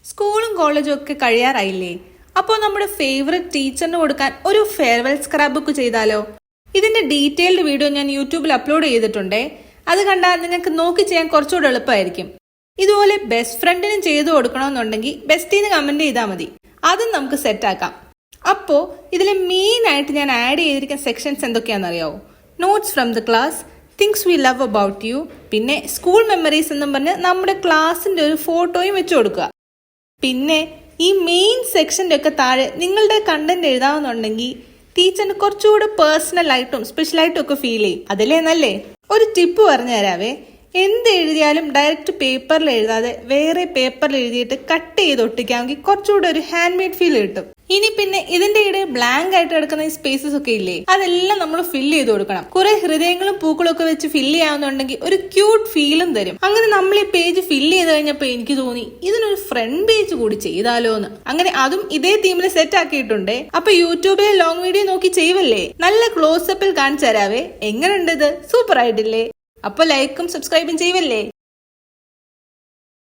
സ്കൂളും കോളേജും ഒക്കെ കഴിയാറായില്ലേ? അപ്പോൾ നമ്മുടെ ഫേവറേറ്റ് ടീച്ചറിന് കൊടുക്കാൻ ഒരു ഫെയർവെൽ സ്ക്രാപ്പ് ബുക്ക് ചെയ്താലോ? ഇതിന്റെ ഡീറ്റെയിൽഡ് വീഡിയോ ഞാൻ യൂട്യൂബിൽ അപ്ലോഡ് ചെയ്തിട്ടുണ്ടേ. അത് കണ്ടാൽ നിങ്ങൾക്ക് നോക്കി ചെയ്യാൻ കുറച്ചുകൂടെ എളുപ്പമായിരിക്കും. ഇതുപോലെ ബെസ്റ്റ് ഫ്രണ്ടിനും ചെയ്തു കൊടുക്കണമെന്നുണ്ടെങ്കിൽ ബെസ്റ്റീന്ന് കമന്റ് ചെയ്താൽ മതി. അതും നമുക്ക് സെറ്റ് ആക്കാം. അപ്പോൾ ഇതിൽ മെയിൻ ആയിട്ട് ഞാൻ ആഡ് ചെയ്തിരിക്കുന്ന സെക്ഷൻസ് എന്തൊക്കെയാണെന്നറിയാവോ? Notes from the class, things we love about you, പിന്നെ സ്കൂൾ മെമ്മറീസ് എന്നും പറഞ്ഞ് നമ്മുടെ ക്ലാസിന്റെ ഒരു ഫോട്ടോയും വെച്ചു കൊടുക്കുക. പിന്നെ ഈ മെയിൻ സെക്ഷന്റെ ഒക്കെ താഴെ നിങ്ങളുടെ കണ്ടന്റ് എഴുതാമെന്നുണ്ടെങ്കിൽ ടീച്ചറിന് കുറച്ചുകൂടെ പേഴ്സണൽ ആയിട്ടും സ്പെഷ്യൽ ആയിട്ടും ഒക്കെ ഫീൽ ചെയ്യും. അതിലേ നല്ലേ? ഒരു ടിപ്പ് പറഞ്ഞു തരാവേ. എന്ത് എഴുതിയാലും ഡയറക്റ്റ് പേപ്പറിൽ എഴുതാതെ വേറെ പേപ്പറിൽ എഴുതിയിട്ട് കട്ട് ചെയ്ത് ഒട്ടിക്കാമെങ്കിൽ കുറച്ചുകൂടെ ഒരു ഹാൻഡ് മെയ്ഡ് ഫീൽ കിട്ടും. ഇനി പിന്നെ ഇതിന്റെ ഇടയിൽ ബ്ലാങ്ക് ആയിട്ട് കിടക്കുന്ന ഈ സ്പേസസ് ഒക്കെ ഇല്ലേ, അതെല്ലാം നമ്മൾ ഫില്ല് ചെയ്ത് കൊടുക്കണം. കുറെ ഹൃദയങ്ങളും പൂക്കളും ഒക്കെ വെച്ച് ഫില്ല് ചെയ്യാവുന്നുണ്ടെങ്കിൽ ഒരു ക്യൂട്ട് ഫീലും തരും. അങ്ങനെ നമ്മൾ ഈ പേജ് ഫില്ല് ചെയ്ത് കഴിഞ്ഞപ്പോൾ എനിക്ക് തോന്നി ഇതിനൊരു ഫ്രണ്ട് പേജ് കൂടി ചെയ്താലോ എന്ന്. അങ്ങനെ അതും ഇതേ തീമിൽ സെറ്റ് ആക്കിയിട്ടുണ്ട്. അപ്പൊ യൂട്യൂബിലെ ലോങ് വീഡിയോ നോക്കി ചെയ്യുവല്ലേ? നല്ല ക്ലോസപ്പിൽ കാണിച്ചു തരാവേ. എങ്ങനെയുണ്ട് ഇത്? സൂപ്പർ ആയിട്ടില്ലേ? അപ്പൊ ലൈക്കും സബ്സ്ക്രൈബും ചെയ്യുവല്ലേ?